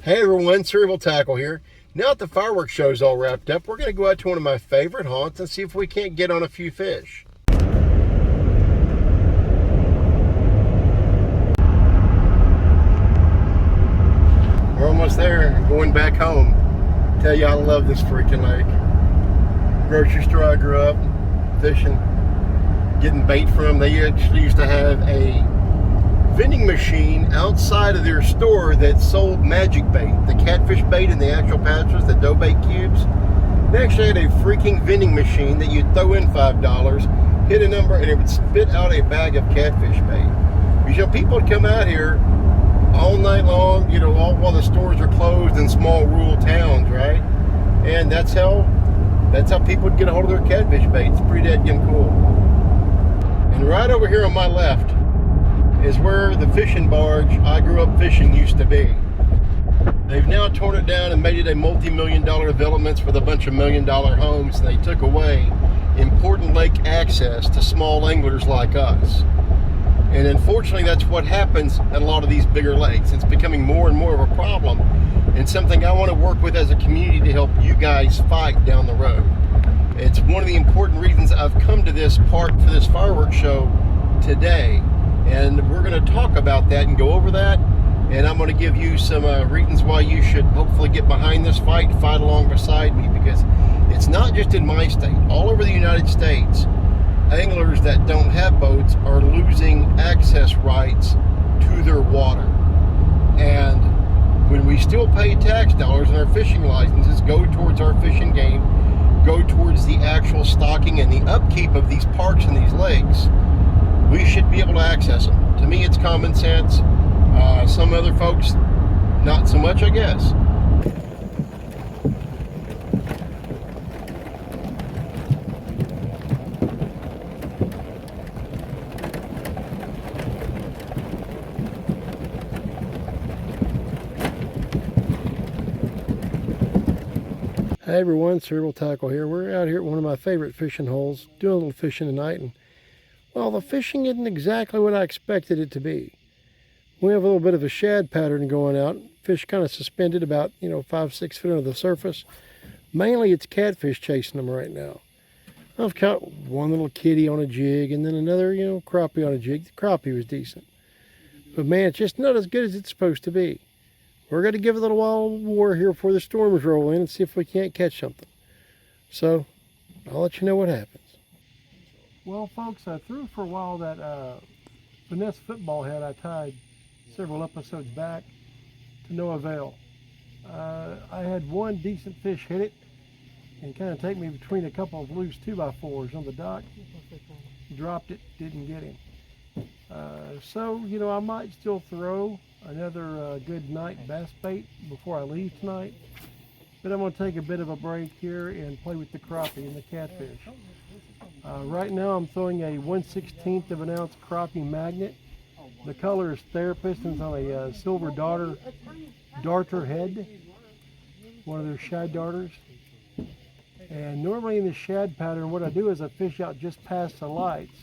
Hey everyone, Cerebral Tackle here. Now that the fireworks show's all wrapped up, we're going to go out to one of my favorite haunts and see if we can't get on a few fish. We're almost there, going back home. Tell you I love this freaking lake. Grocery store I grew up fishing, getting bait from. They actually used to have a vending machine outside of their store that sold magic bait, the catfish bait and the actual patches, the dough bait cubes. They actually had a freaking vending machine that you'd throw in $5, hit a number, and it would spit out a bag of catfish bait. You know, people would come out here all night long, you know, all while the stores are closed in small rural towns, right? And that's how people would get a hold of their catfish bait. It's pretty dead cool. And right over here on my left is where the fishing barge I grew up fishing used to be. They've now torn it down and made it a multi-million-dollar development with a bunch of million-dollar homes, and they took away important lake access to small anglers like us. And unfortunately, that's what happens at a lot of these bigger lakes. It's becoming more and more of a problem, and something I want to work with as a community to help you guys fight down the road. It's one of the important reasons I've come to this park for this fireworks show today. And we're going to talk about that and go over that, and I'm going to give you some reasons why you should hopefully get behind this fight along beside me, because it's not just in my state. All over the United States, anglers that don't have boats are losing access rights to their water. And when we still pay tax dollars and our fishing licenses go towards our fishing game, go towards the actual stocking and the upkeep of these parks and these lakes, we should be able to access them. To me, it's common sense. Some other folks, not so much, I guess. Hey everyone, Cerebral Tackle here. We're out here at one of my favorite fishing holes, doing a little fishing tonight, and well, the fishing isn't exactly what I expected it to be. We have a little bit of a shad pattern going out. Fish kind of suspended about, 5-6 feet under the surface. Mainly it's catfish chasing them right now. I've caught one little kitty on a jig and then another, crappie on a jig. The crappie was decent. But man, it's just not as good as it's supposed to be. We're going to give it a little while of war here before the storms roll in and see if we can't catch something. So, I'll let you know what happens. Well, folks, I threw for a while that finesse football head I tied several episodes back to no avail. I had one decent fish hit it and kind of take me between a couple of loose 2x4s on the dock. Dropped it, didn't get him. So, I might still throw another good night bass bait before I leave tonight. But I'm going to take a bit of a break here and play with the crappie and the catfish. Right now I'm throwing a 1/16 of an ounce crappiemagnet. The color is Therapist and it's on a silver darter head, one of their shad darters. And normally in the shad pattern, what I do is I fish out just past the lights.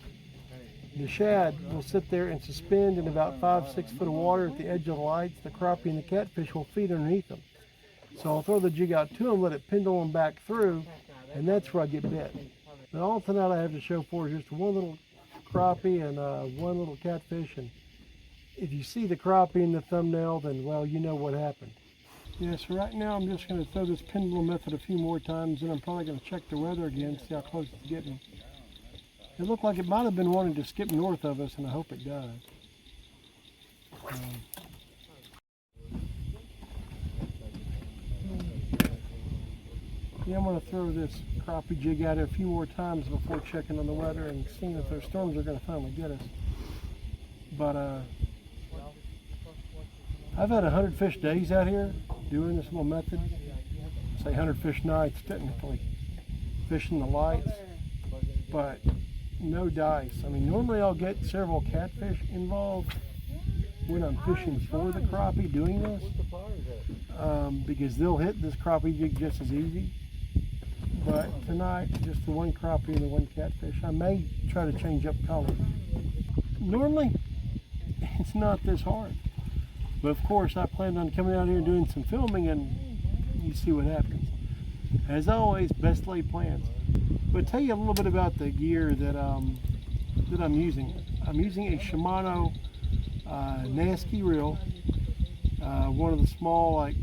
The shad will sit there and suspend in about 5-6 foot of water at the edge of the lights. The crappie and the catfish will feed underneath them. So I'll throw the jig out to them, let it pendulum back through, and that's where I get bit. But all tonight I have to show for is just one little crappie and one little catfish. And if you see the crappie in the thumbnail, then, well, you know what happened. Yeah, so right now I'm just going to throw this pendulum method a few more times, and I'm probably going to check the weather again, see how close it's getting. It looked like it might have been wanting to skip north of us, and I hope it does. Yeah, I'm going to throw this crappie jig out a few more times before checking on the weather and seeing if those storms are going to finally get us. But I've had 100 fish days out here doing this little method. Say 100 fish nights technically, fishing the lights, but no dice. I mean, normally I'll get several catfish involved when I'm fishing for the crappie doing this, because they'll hit this crappie jig just as easy. But tonight, just the one crappie and the one catfish. I may try to change up color. Normally, it's not this hard. But of course, I planned on coming out here and doing some filming, and you see what happens. As always, best laid plans. But tell you a little bit about the gear that I'm using. I'm using a Shimano Nasky reel, one of the small like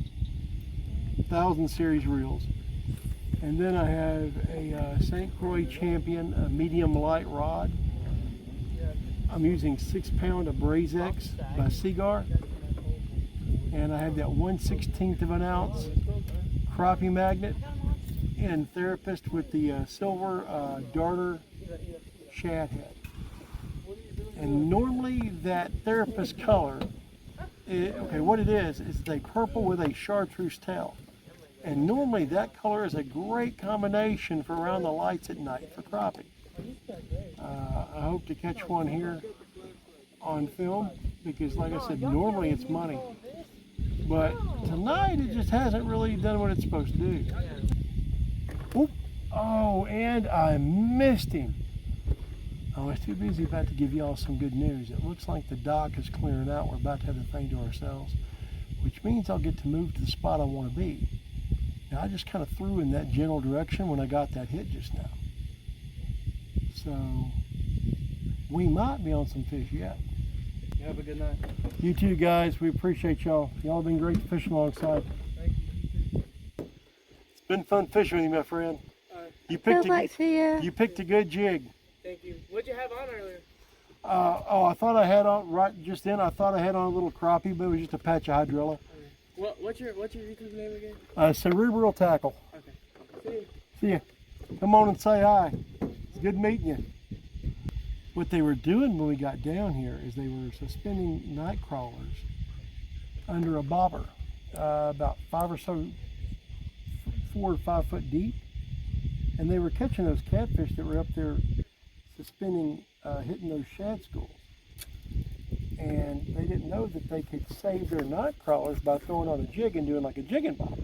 1000 series reels. And then I have a St. Croix Champion, a medium light rod. I'm using 6-pound AbrazeX by Seagar. And I have that 1/16 of an ounce crappiemagnet and Therapist with the silver darter shad head. And normally that Therapist color, okay, what it is a purple with a chartreuse tail. And normally that color is a great combination for around the lights at night for crappie. I hope to catch one here on film because, like I said, normally it's money. But tonight it just hasn't really done what it's supposed to do. Oop. Oh, and I missed him. I was too busy about to give y'all some good news. It looks like the dock is clearing out. We're about to have the thing to ourselves, which means I'll get to move to the spot I want to be. Now, I just kind of threw in that general direction when I got that hit just now. So, we might be on some fish yet. You have a good night. You too, guys. We appreciate y'all. Y'all have been great to fish alongside. Thank you. It's been fun fishing with you, my friend. You picked a good jig. Thank you. What'd you have on earlier? I thought I had on, right just then, I thought I had on a little crappie, but it was just a patch of hydrilla. What's your YouTube name again? Cerebral tackle. Okay. See ya. Come on and say hi. It's good meeting you. What they were doing when we got down here is they were suspending night crawlers under a bobber, about 4 or 5 foot deep, and they were catching those catfish that were up there suspending, hitting those shad schools. And they didn't know that they could save their night crawlers by throwing on a jig and doing like a jig and bobber.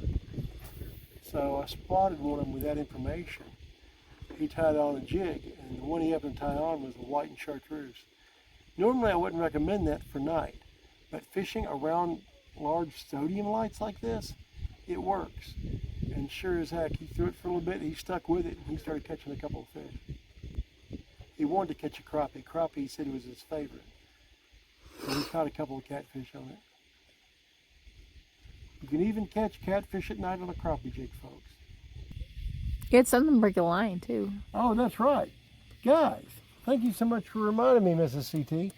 So I spotted one of them with that information. He tied on a jig, and the one he happened to tie on was a white and chartreuse. Normally I wouldn't recommend that for night, but fishing around large sodium lights like this, it works. And sure as heck, he threw it for a little bit, he stuck with it, and he started catching a couple of fish. He wanted to catch a crappie. Crappie, he said, was his favorite. So he caught a couple of catfish on it. You can even catch catfish at night on a crappie jig, folks. You had something break a line too. Oh, that's right. Guys, thank you so much for reminding me, Mrs. CT.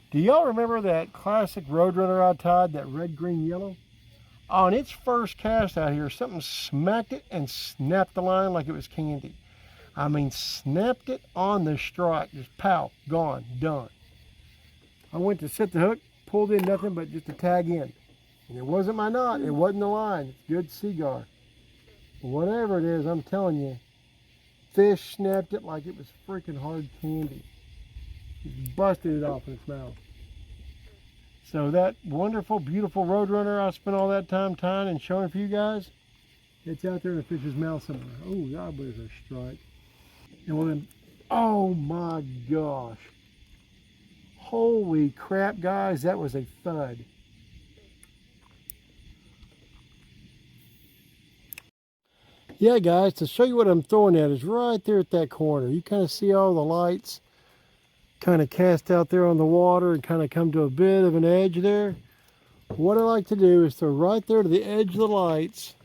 Do y'all remember that classic Roadrunner I tied, that red, green, yellow? On its first cast out here, something smacked it and snapped the line like it was candy. I mean, snapped it on the strike. Just pow, gone, done. I went to set the hook, pulled in nothing but just a tag in. And it wasn't my knot, it wasn't the line. It's good Seagar. Whatever it is, I'm telling you, fish snapped it like it was freaking hard candy. Just busted it off in its mouth. So that wonderful, beautiful Roadrunner I spent all that time tying and showing for you guys, it's out there in the fish's mouth somewhere. Oh, God, but it's a strike. And well then, oh my gosh. Holy crap, guys, that was a thud. Yeah, guys, to show you what I'm throwing at is right there at that corner. You kind of see all the lights kind of cast out there on the water and kind of come to a bit of an edge there. What I like to do is throw right there to the edge of the lights,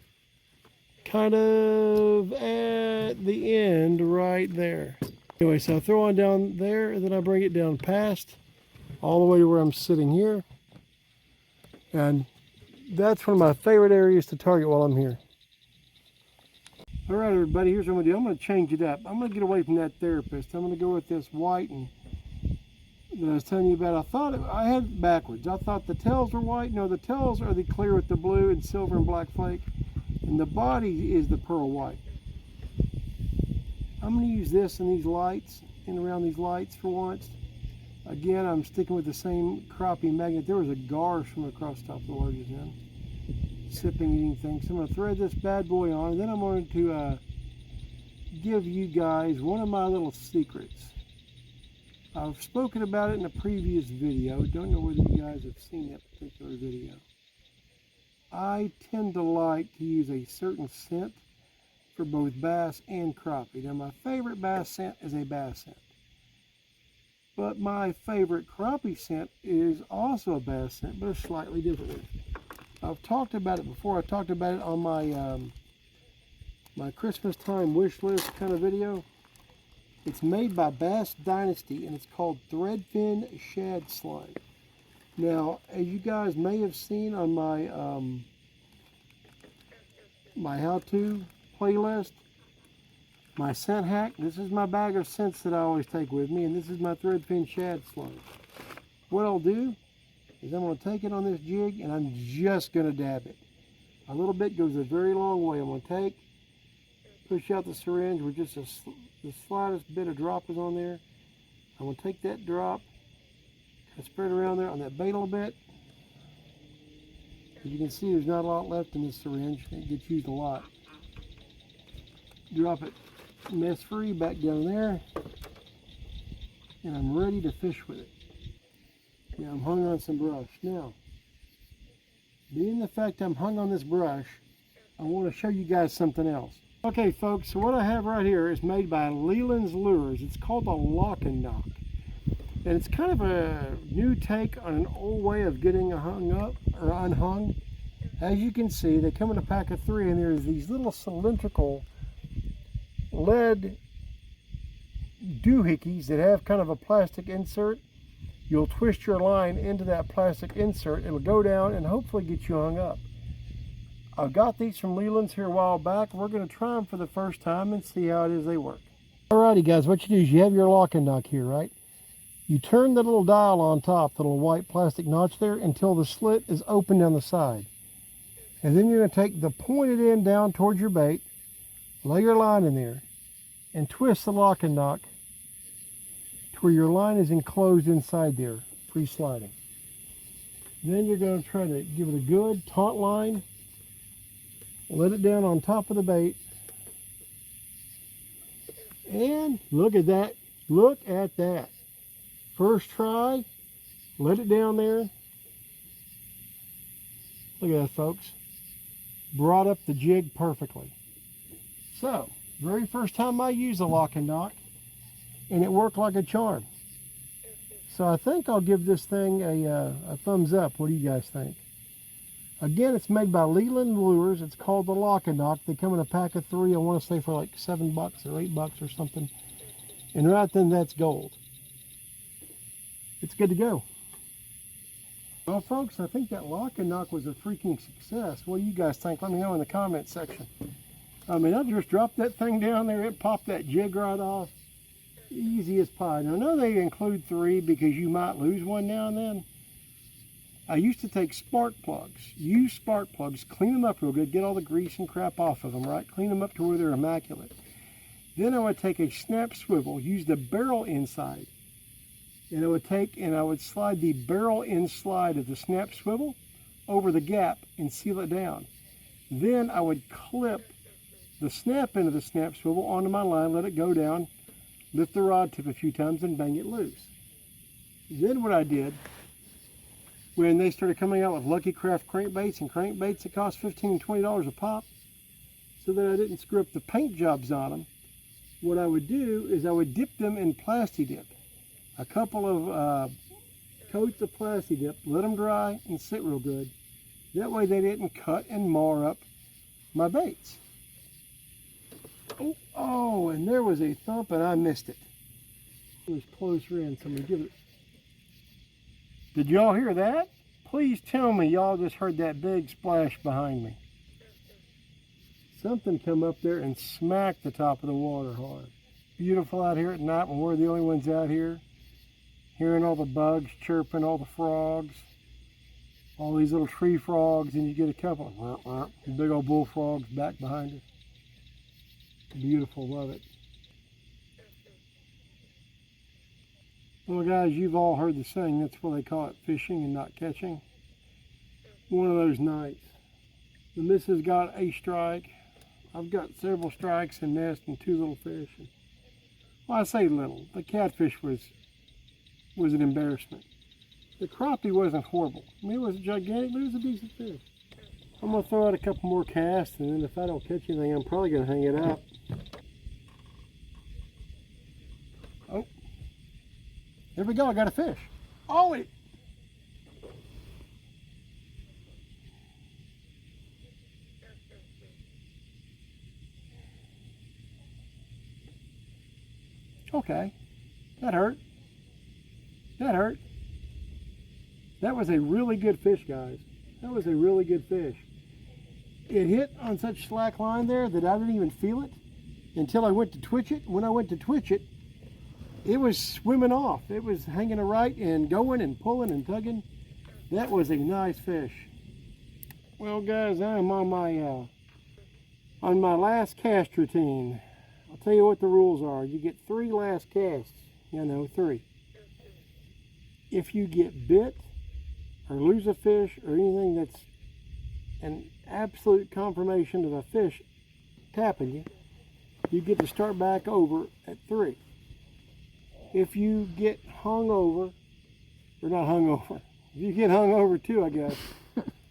kind of at the end right there. Anyway, so I throw on down there, and then I bring it down past all the way to where I'm sitting here. And that's one of my favorite areas to target while I'm here. All right, everybody, here's what I'm gonna do. I'm gonna change it up. I'm gonna get away from that Therapist. I'm gonna go with this white and that I was telling you about. I had it backwards. I thought the tails were white. No, the tails are the clear with the blue and silver and black flake, and the body is the pearl white. I'm gonna use this in these lights and around these lights for once. Again, I'm sticking with the same crappiemagnet. There was a gar from across the top of the water just then, sipping, eating things. So I'm going to thread this bad boy on, and then I'm going to give you guys one of my little secrets. I've spoken about it in a previous video. Don't know whether you guys have seen that particular video. I tend to like to use a certain scent for both bass and crappie. Now my favorite bass scent is a bass scent. But my favorite crappie scent is also a bass scent, but a slightly different one. I've talked about it before. I talked about it on my my Christmas time wish list kind of video. It's made by Bass Dynasty and it's called Threadfin Shad Slime. Now, as you guys may have seen on my my how-to playlist, my scent hack, this is my bag of scents that I always take with me, and this is my Threadfin Shad Slime. What I'll do is I'm going to take it on this jig and I'm just going to dab it. A little bit goes a very long way. I'm going to push out the syringe with just the slightest bit of drop is on there. I'm going to take that drop and spread around there on that bait a little bit. As you can see, there's not a lot left in this syringe. It gets used a lot. Drop it mess free back down there, and I'm ready to fish with it. Now I'm hung on some brush. Now, being the fact I'm hung on this brush, I want to show you guys something else. Okay folks, so what I have right here is made by Lelandslures. It's called a lock and knock. And it's kind of a new take on an old way of getting hung up or unhung. As you can see, they come in a pack of 3, and there's these little cylindrical lead doohickeys that have kind of a plastic insert. You'll twist your line into that plastic insert. It'll go down and hopefully get you hung up. I got these from Leland's here a while back. We're going to try them for the first time and see how it is they work. Alrighty guys, what you do is you have your lock and knock here, right? You turn the little dial on top, the little white plastic notch there, until the slit is open down the side. And then you're going to take the pointed end down towards your bait, lay your line in there, and twist the lock and knock to where your line is enclosed inside there, pre-sliding. Then you're going to try to give it a good taut line, let it down on top of the bait, and look at that, look at that. First try, let it down there. Look at that, folks. Brought up the jig perfectly. So, very first time I used the lock and knock, and it worked like a charm. So I think I'll give this thing a thumbs up. What do you guys think? Again, it's made by Lelandslures. It's called the lock and knock. They come in a pack of 3. I want to say for like $7 or $8 or something. And right then, that's gold. It's good to go. Well, folks, I think that lock and knock was a freaking success. What do you guys think? Let me know in the comment section. I mean, I just dropped that thing down there. It popped that jig right off. Easy as pie. Now, I know they include 3 because you might lose one now and then. I used to take spark plugs, use spark plugs, clean them up real good, get all the grease and crap off of them, right? Clean them up to where they're immaculate. Then I would take a snap swivel, use the barrel inside, and I would slide the barrel inside of the snap swivel over the gap and seal it down. Then I would clip the snap end of the snap swivel onto my line, let it go down, lift the rod tip a few times, and bang it loose. Then what I did, when they started coming out with Lucky Craft crankbaits and crankbaits that cost $15 and $20 a pop, so that I didn't screw up the paint jobs on them, what I would do is I would dip them in Plasti Dip. A couple of coats of Plasti Dip, let them dry and sit real good. That way they didn't cut and mar up my baits. Oh, and there was a thump and I missed it. It was closer in, so I'm gonna give it. Did y'all hear that? Please tell me y'all just heard that big splash behind me. Something come up there and smacked the top of the water hard. Beautiful out here at night when we're the only ones out here. Hearing all the bugs chirping, all the frogs, all these little tree frogs, and you get a couple of big old bullfrogs back behind you. Beautiful, love it. Well guys, you've all heard the saying, that's why they call it fishing and not catching. One of those nights. The missus got a strike. I've got several strikes and nest and 2 little fish. And, well, I say little. The catfish was was an embarrassment. The crappie wasn't horrible. I mean, it was gigantic, but it was a decent fish. I'm going to throw out a couple more casts, and then if I don't catch anything, I'm probably going to hang it up. Oh, there we go. I got a fish. Oh, it. Okay, that hurt. That hurt. That was a really good fish, guys. That was a really good fish. It hit on such slack line there that I didn't even feel it until I went to twitch it. When I went to twitch it, it was swimming off. It was hanging a right and going and pulling and tugging. That was a nice fish. Well, guys, I'm on my last cast routine. I'll tell you what the rules are. You get 3 last casts. You know, 3. If you get bit or lose a fish or anything that's an absolute confirmation of a fish tapping you, you get to start back over at 3. If you get hung over, or not hung over, if you get hung over too, I guess,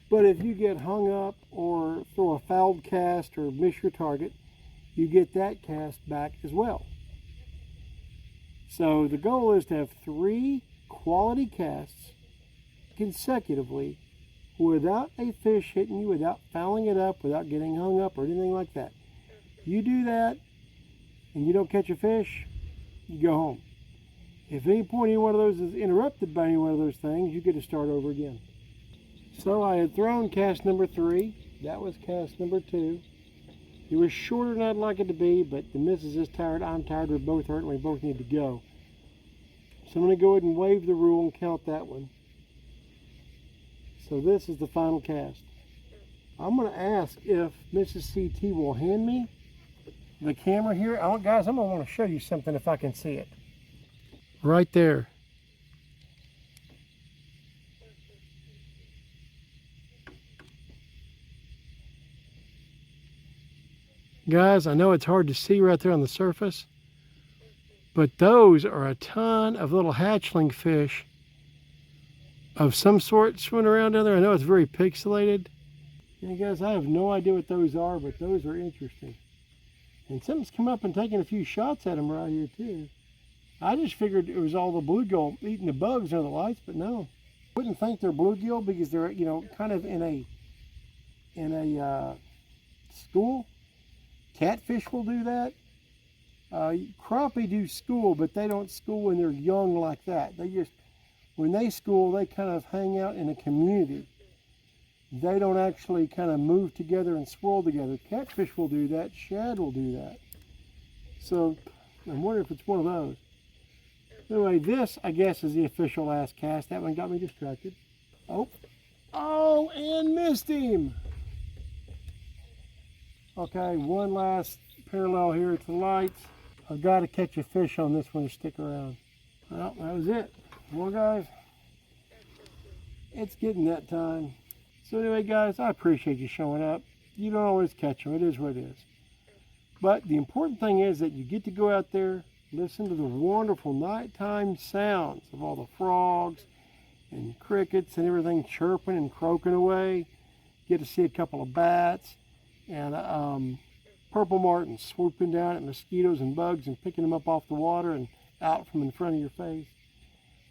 but if you get hung up or throw a fouled cast or miss your target, you get that cast back as well. So the goal is to have 3 quality casts consecutively without a fish hitting you, without fouling it up, without getting hung up or anything like that. You do that and you don't catch a fish, you go home. If any point any one of those is interrupted by any one of those things, you get to start over again. So I had thrown cast number 3. That was cast number 2. It was shorter than I'd like it to be, but the missus is tired, I'm tired, we're both hurt, and we both need to go. So I'm going to go ahead and waive the rule and count that one. So this is the final cast. I'm going to ask if Mrs. CT will hand me the camera here. Guys, I'm going to want to show you something if I can see it. Right there. Guys, I know it's hard to see right there on the surface, but those are a ton of little hatchling fish of some sort swimming around down there. I know it's very pixelated. And guys, I have no idea what those are, but those are interesting. And something's come up and taken a few shots at them right here too. I just figured it was all the bluegill eating the bugs under the lights, but no. Wouldn't think they're bluegill because they're, you know, kind of in a school. Catfish will do that. Crappie do school, but they don't school when they're young like that. They just, when they school, they kind of hang out in a community. They don't actually kind of move together and swirl together. Catfish will do that. Shad will do that. So I'm wondering if it's one of those. Anyway, this, I guess, is the official last cast. That one got me distracted. Oh, and missed him. Okay, one last parallel here to the lights. I've got to catch a fish on this one to stick around. Well, that was it. Well, guys, it's getting that time. So anyway, guys, I appreciate you showing up. You don't always catch them. It is what it is. But the important thing is that you get to go out there, listen to the wonderful nighttime sounds of all the frogs and crickets and everything chirping and croaking away. Get to see a couple of bats and purple martins swooping down at mosquitoes and bugs and picking them up off the water and out from in front of your face.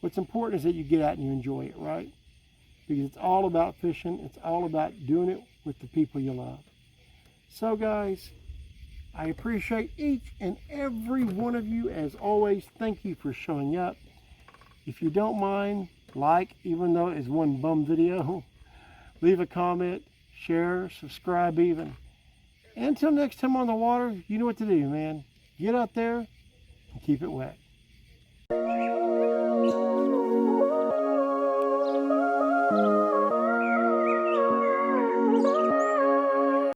What's important is that you get out and you enjoy it, right? Because it's all about fishing. It's all about doing it with the people you love. So guys, I appreciate each and every one of you. As always, thank you for showing up. If you don't mind, like, even though it's one bum video, leave a comment, share, subscribe even. And until next time on the water, you know what to do, man. Get out there and keep it wet.